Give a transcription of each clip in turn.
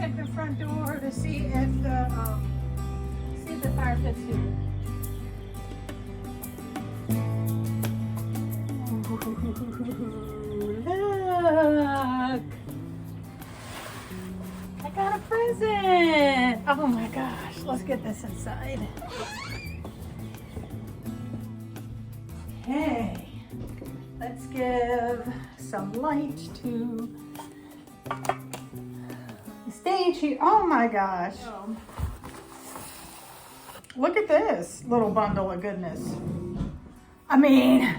check the front door to see if the fire pit's here. Look! I got a present! Oh my gosh, let's get this inside. Okay, let's give some light to the stage here. Oh my gosh. Look at this little bundle of goodness. I mean,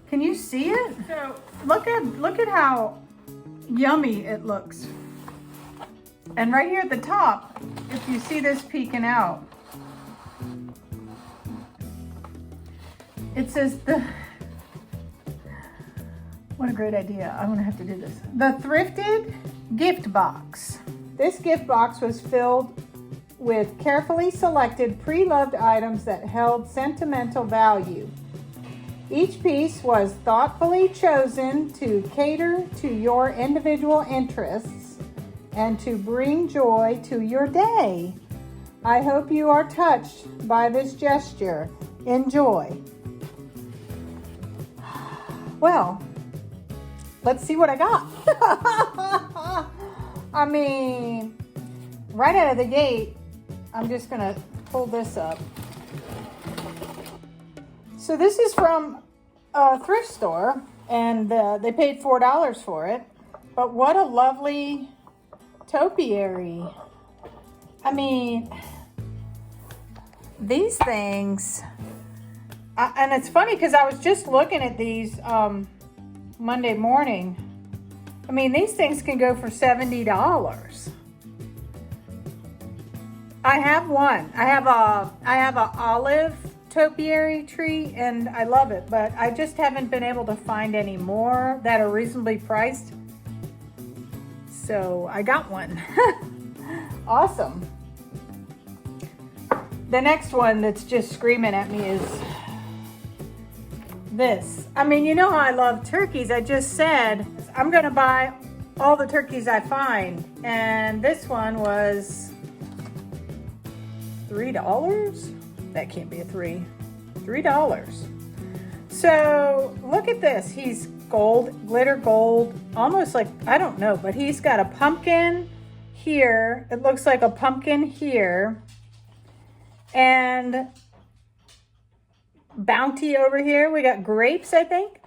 can you see it? So look at how yummy it looks. And right here at the top, if you see this peeking out, it says what a great idea. I'm gonna have to do this. The Thrifted gift box. This gift box was filled with carefully selected pre-loved items that held sentimental value. Each piece was thoughtfully chosen to cater to your individual interests and to bring joy to your day. I hope you are touched by this gesture. Enjoy. Well, let's see what I got. I mean, right out of the gate, I'm just gonna pull this up. So this is from a thrift store, and they paid $4 for it. But what a lovely topiary. I mean, these things, and it's funny because I was just looking at these Monday morning. I mean, these things can go for $70. I have one. I have a olive topiary tree, and I love it, but I just haven't been able to find any more that are reasonably priced. So I got one. Awesome. The next one that's just screaming at me is this. I mean, you know how I love turkeys. I just said I'm gonna buy all the turkeys I find, and this one was $3. That can't be a $3. So look at this. He's gold, glitter gold, almost like, I don't know, but he's got a pumpkin here. It looks like a pumpkin here. And bounty over here. We got grapes, I think.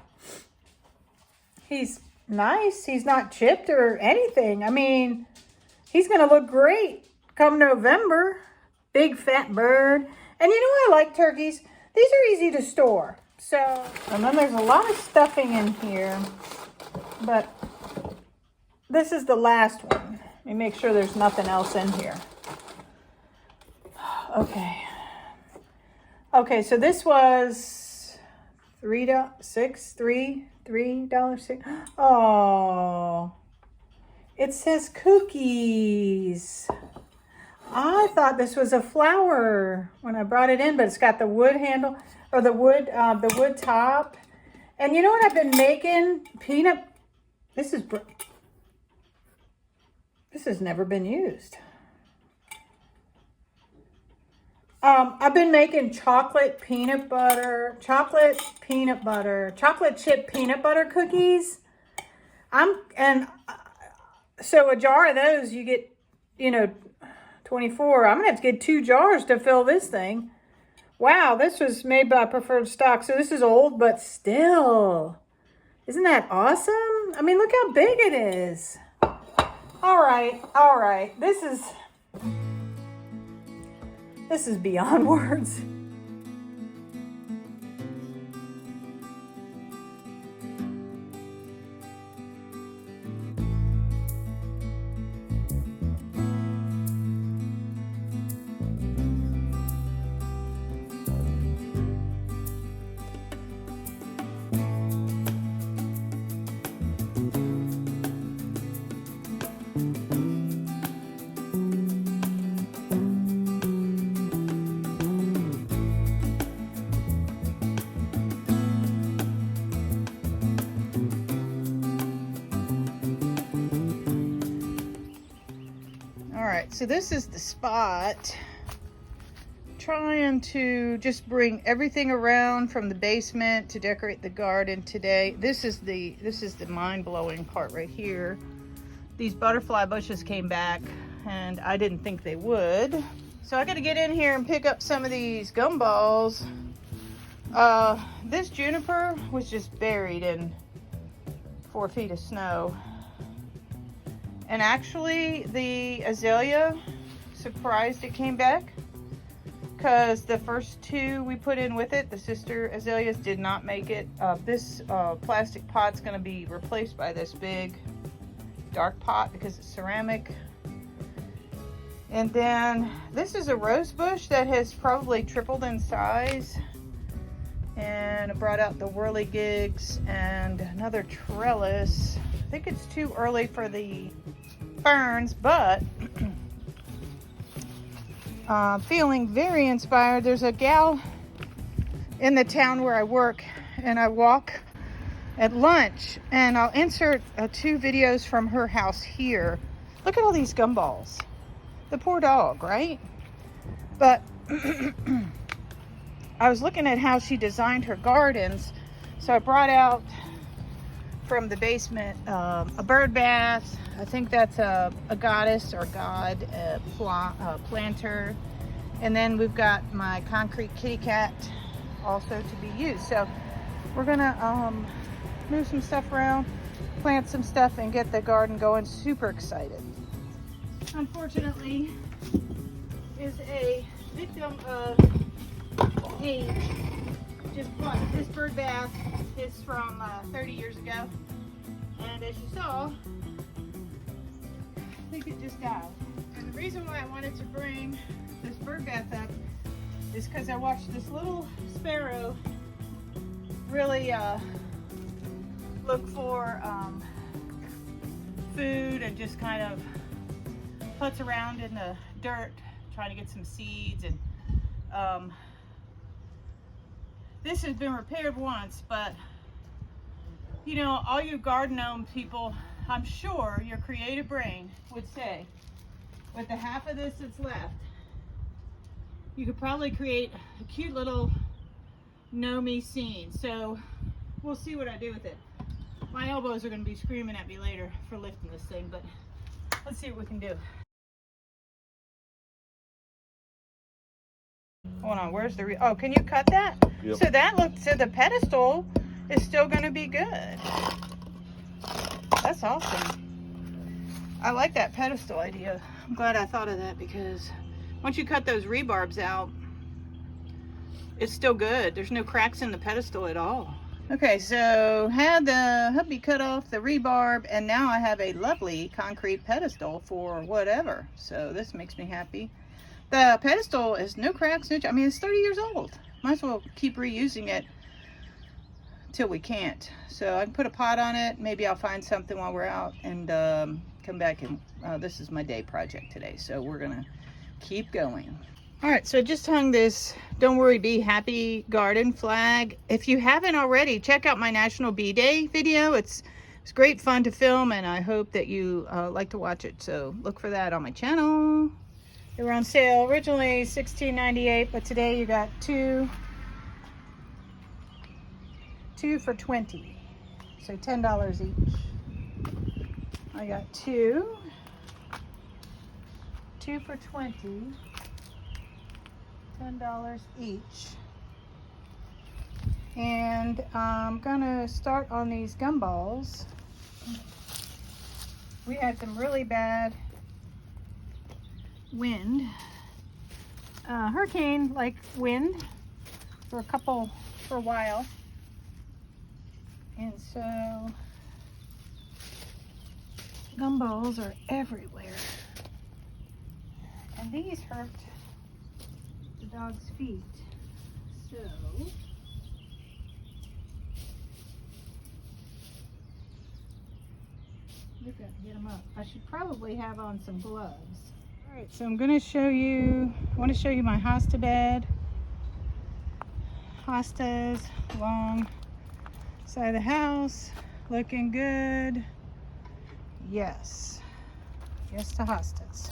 He's nice. He's not chipped or anything. I mean, he's going to look great come November. Big fat bird. And you know I like turkeys. These are easy to store. So, and then there's a lot of stuffing in here. But this is the last one. Let me make sure there's nothing else in here. Okay. Okay, so this was $3.06. Oh, it says cookies. I thought this was a flower when I brought it in, but it's got the wood handle, or the wood top. And you know what I've been making? This has never been used. I've been making chocolate chip peanut butter cookies. So a jar of those, you get, 24. I'm gonna have to get 2 jars to fill this thing. Wow, this was made by Preferred Stock. So this is old, but still. Isn't that awesome? I mean, look how big it is. All right. This is beyond words. All right, so this is the spot. Trying to just bring everything around from the basement to decorate the garden today. This is the mind-blowing part right here. These butterfly bushes came back and I didn't think they would. So I got to get in here and pick up some of these gumballs. This juniper was just buried in 4 feet of snow. And actually the azalea, surprised it came back, because the first 2 we put in with it, the sister azaleas, did not make it. This plastic pot's gonna be replaced by this big dark pot because it's ceramic. And then this is a rose bush that has probably tripled in size. And I brought out the whirligigs and another trellis. I think it's too early for the ferns, but feeling very inspired. There's a gal in the town where I work and I walk at lunch, and I'll insert 2 videos from her house here. Look at all these gumballs. The poor dog, right? But I was looking at how she designed her gardens, so I brought out from the basement a bird bath. I think that's a goddess or god planter. And then we've got my concrete kitty cat also to be used. So we're gonna move some stuff around, plant some stuff, and get the garden going. Super excited. Unfortunately, is a victim of age. Just bought this bird bath. It's from 30 years ago. And as you saw, I think it just died. And the reason why I wanted to bring this bird bath up is because I watched this little sparrow really look for food and just kind of putz around in the dirt trying to get some seeds. And this has been repaired once, but you know, all you garden gnome people, I'm sure your creative brain would say, with the half of this that's left, you could probably create a cute little gnomey scene. So we'll see what I do with it. My elbows are going to be screaming at me later for lifting this thing, but let's see what we can do. Hold on, where's the oh, can you cut that? Yep. So that looks, so the pedestal is still going to be good. That's awesome. I like that pedestal idea. I'm glad I thought of that, because once you cut those rebarbs out, it's still good. There's no cracks in the pedestal at all. Okay, so had the hubby cut off the rebarb, and now I have a lovely concrete pedestal for whatever. So this makes me happy. The pedestal is no cracks. I mean, it's 30 years old. Might as well keep reusing it till we can't. So I can put a pot on it. Maybe I'll find something while we're out and come back. And this is my day project today, so we're gonna keep going. All right, so I just hung this "Don't Worry, Be Happy" garden flag. If you haven't already, check out my National Bee Day video. It's great fun to film, and I hope that you like to watch it. So look for that on my channel. They were on sale originally $16.98, but today you got two for $20, so $10 each. I got two for $20, $10 each. And I'm gonna start on these gumballs. We had some really bad wind, hurricane like wind for a while, and so gumballs are everywhere, and these hurt the dog's feet. So we've got to get them up. I should probably have on some gloves. All right, so I'm going to show you, I want to show you my hosta bed. Hostas along side of the house, looking good. Yes to hostas.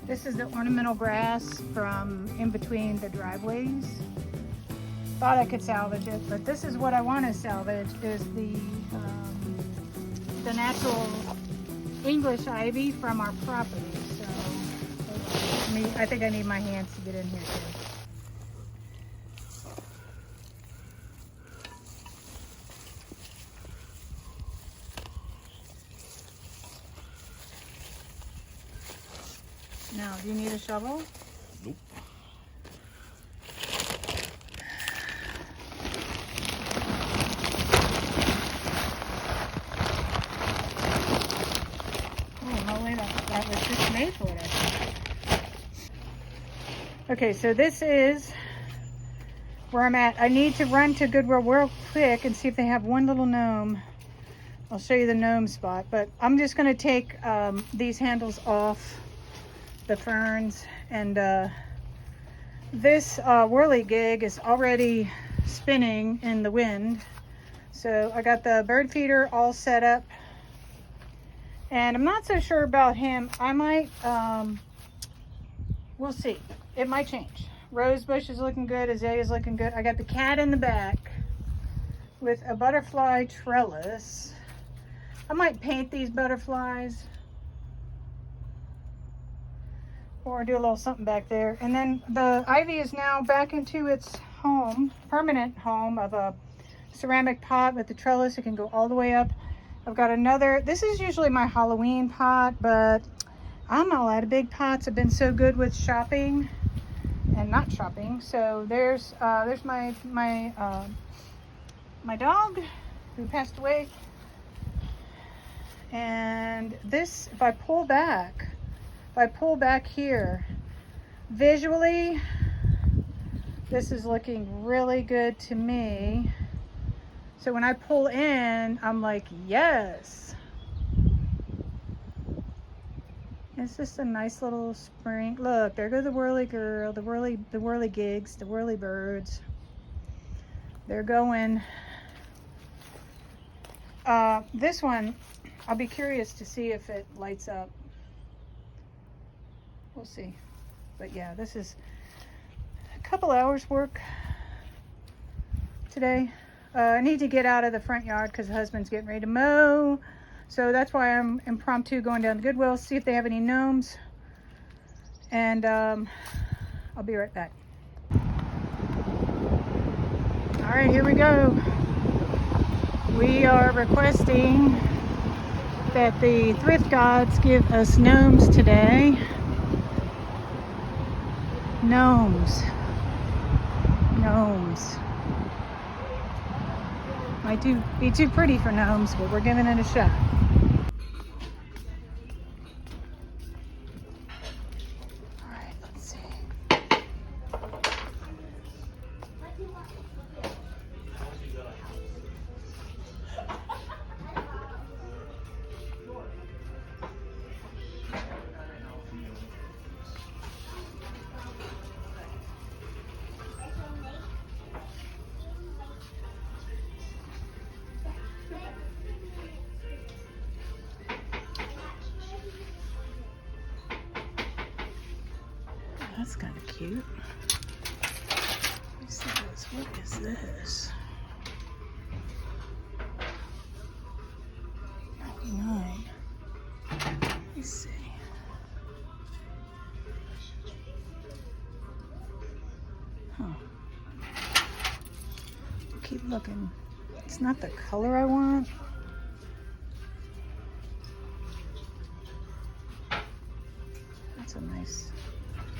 This is the ornamental grass from in between the driveways. Thought I could salvage it, but this is what I want to salvage is the natural English ivy from our property. So I think I need my hands to get in here too. Now, do you need a shovel? Nope. Oh, no way, that was just made for it, I think. Okay, so this is where I'm at. I need to run to Goodwill real quick and see if they have one little gnome. I'll show you the gnome spot, but I'm just going to take these handles off the ferns, and this whirly gig is already spinning in the wind. So I got the bird feeder all set up, and I'm not so sure about him. I might we'll see, it might change. Rosebush is looking good, azalea is looking good. I got the cat in the back with a butterfly trellis. I might paint these butterflies or do a little something back there. And then the ivy is now back into its home, permanent home of a ceramic pot with the trellis. It can go all the way up. I've got another, this is usually my Halloween pot, but I'm all out of big pots. I've been so good with shopping and not shopping. So there's my dog who passed away. And this, if I pull back here, visually, this is looking really good to me. So when I pull in, I'm like, yes. It's just a nice little spring. Look, there go the whirly girl, the whirly gigs, the whirly birds. They're going. This one, I'll be curious to see if it lights up. We'll see. But yeah, this is a couple hours work today. I need to get out of the front yard because the husband's getting ready to mow. So that's why I'm impromptu going down to Goodwill, see if they have any gnomes. And I'll be right back. All right, here we go. We are requesting that the thrift gods give us gnomes today. Gnomes. Gnomes. Might be too pretty for gnomes, but we're giving it a shot. That's kind of cute. Let's see this. What is this? 99. Let me see. Huh. Keep looking. It's not the color I want. That's a nice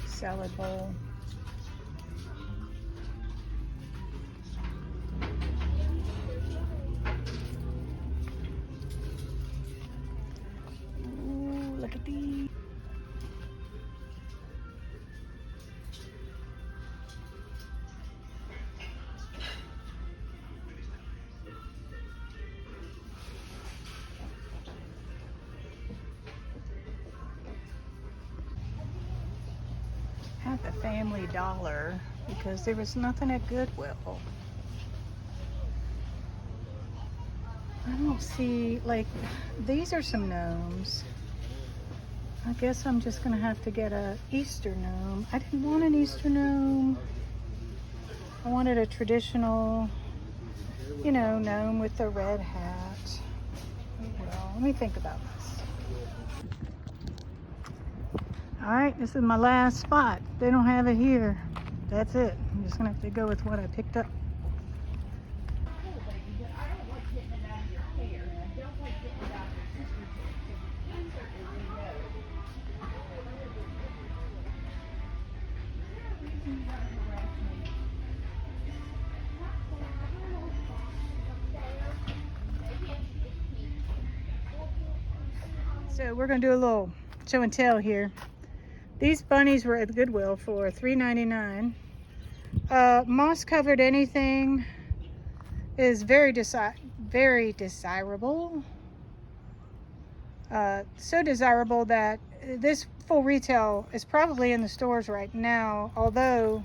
salad bowl. Ooh, look at these. At the Family Dollar because there was nothing at Goodwill. I don't see, like, these are some gnomes. I guess I'm just gonna have to get a Easter gnome. I didn't want an Easter gnome. I wanted a traditional, you know, gnome with the red hat. Oh well, let me think about this. All right, this is my last spot. They don't have it here. That's it. I'm just gonna have to go with what I picked up. So we're gonna do a little show and tell here. These bunnies were at Goodwill for $3.99. Moss covered anything is very desirable. So desirable that this full retail is probably in the stores right now, although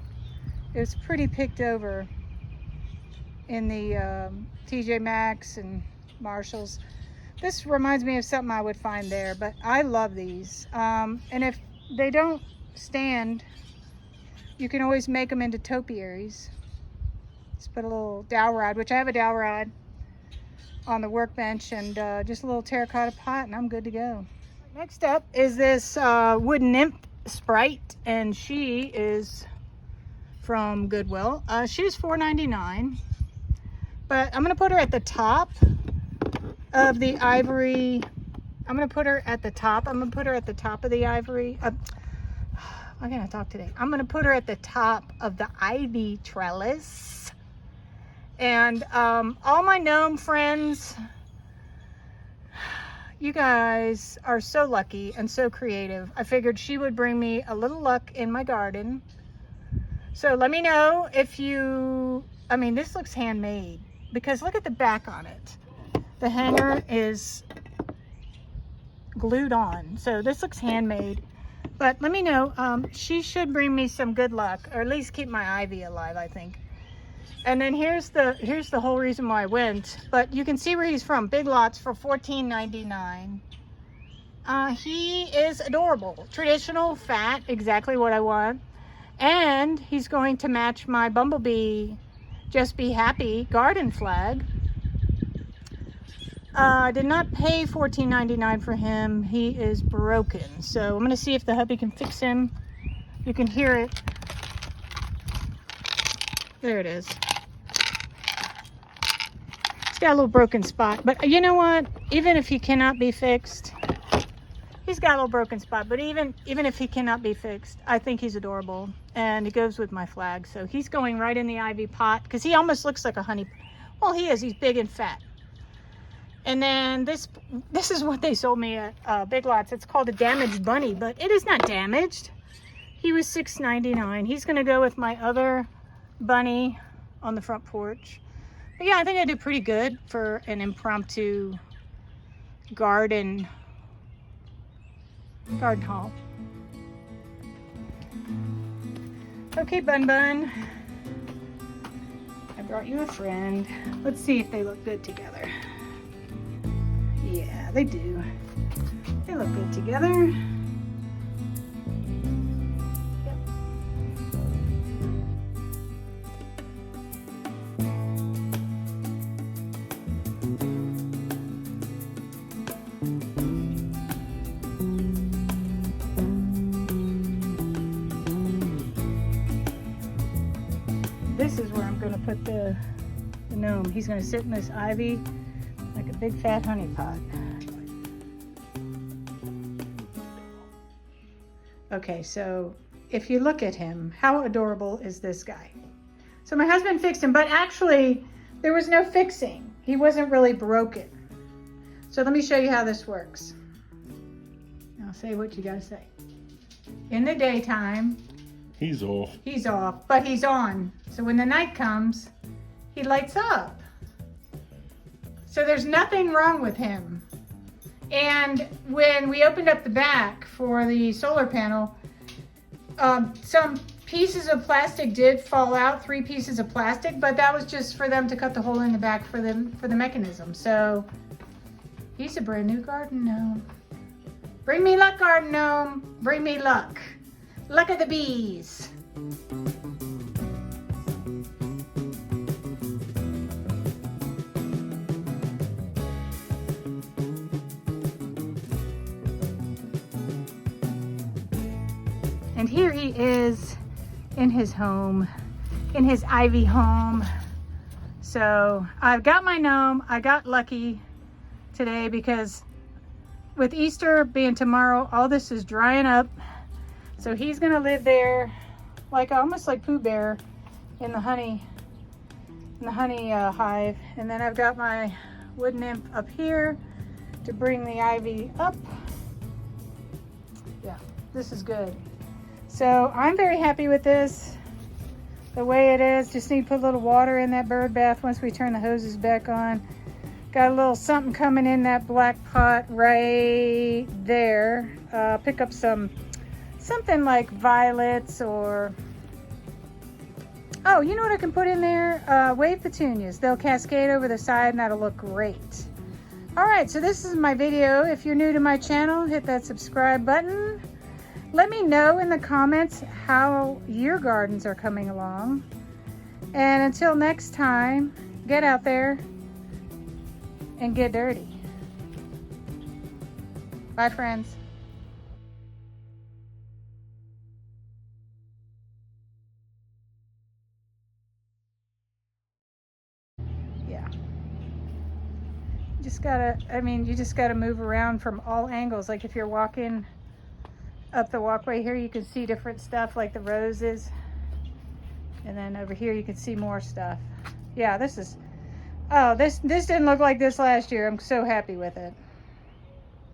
it's pretty picked over in the TJ Maxx and Marshalls. This reminds me of something I would find there, but I love these. And if they don't stand, you can always make them into topiaries. Just put a little dowel rod, which I have a dowel rod on the workbench, and just a little terracotta pot, and I'm good to go. Next up is this wooden nymph sprite, and she is from Goodwill. She was $4.99, but I'm gonna put her at the top of the ivory. I'm gonna put her at the top. I'm gonna put her at the top of the ivory. I can't talk today. I'm gonna put her at the top of the ivy trellis. And all my gnome friends, you guys are so lucky and so creative. I figured she would bring me a little luck in my garden. So let me know if you, I mean, this looks handmade because look at the back on it. The hanger is glued on. So this looks handmade. But let me know. She should bring me some good luck, or at least keep my ivy alive, I think. And then here's the whole reason why I went. But you can see where he's from. Big Lots for $14.99. He is adorable. Traditional, fat, exactly what I want. And he's going to match my Bumblebee Just Be Happy garden flag. I did not pay $14.99 for him. He is broken. So I'm going to see if the hubby can fix him. You can hear it. There it is. It's got a little broken spot. But you know what? Even if he cannot be fixed, he's got a little broken spot. But even if he cannot be fixed, I think he's adorable. And it goes with my flag. So he's going right in the ivy pot because he almost looks like a honey. Well, he is. He's big and fat. And then this is what they sold me at Big Lots. It's called a damaged bunny, but it is not damaged. He was $6.99. He's going to go with my other bunny on the front porch. But yeah, I think I did pretty good for an impromptu garden haul. Okay, Bun Bun. I brought you a friend. Let's see if they look good together. Yeah, they do. They look good together. Yep. This is where I'm going to put the gnome. He's going to sit in this ivy like a big fat honey pot. Okay, so if you look at him, how adorable is this guy? So my husband fixed him, but actually there was no fixing. He wasn't really broken. So let me show you how this works. Now say what you gotta say. In the daytime, he's off. He's off, but he's on. So when the night comes, he lights up. So there's nothing wrong with him. And when we opened up the back for the solar panel, some pieces of plastic did fall out, 3 pieces of plastic, but that was just for them to cut the hole in the back for the mechanism. So he's a brand new garden gnome. Bring me luck, garden gnome. Bring me luck. Luck of the bees. And here he is in his home, in his ivy home. So I've got my gnome. I got lucky today because with Easter being tomorrow, all this is drying up. So he's gonna live there like almost like Pooh Bear in the honey hive. And then I've got my wood nymph up here to bring the ivy up. Yeah, this is good. So I'm very happy with this, the way it is. Just need to put a little water in that bird bath once we turn the hoses back on. Got a little something coming in that black pot right there. Pick up something like violets or, oh, you know what I can put in there? Wave petunias. They'll cascade over the side and that'll look great. All right, so this is my video. If you're new to my channel, hit that subscribe button. Let me know in the comments how your gardens are coming along. And until next time, get out there and get dirty. Bye, friends. Yeah. You just gotta move around from all angles. Like if you're walking up the walkway here, you can see different stuff like the roses, and then over here you can see more stuff. Yeah, this didn't look like this last year. I'm so happy with it.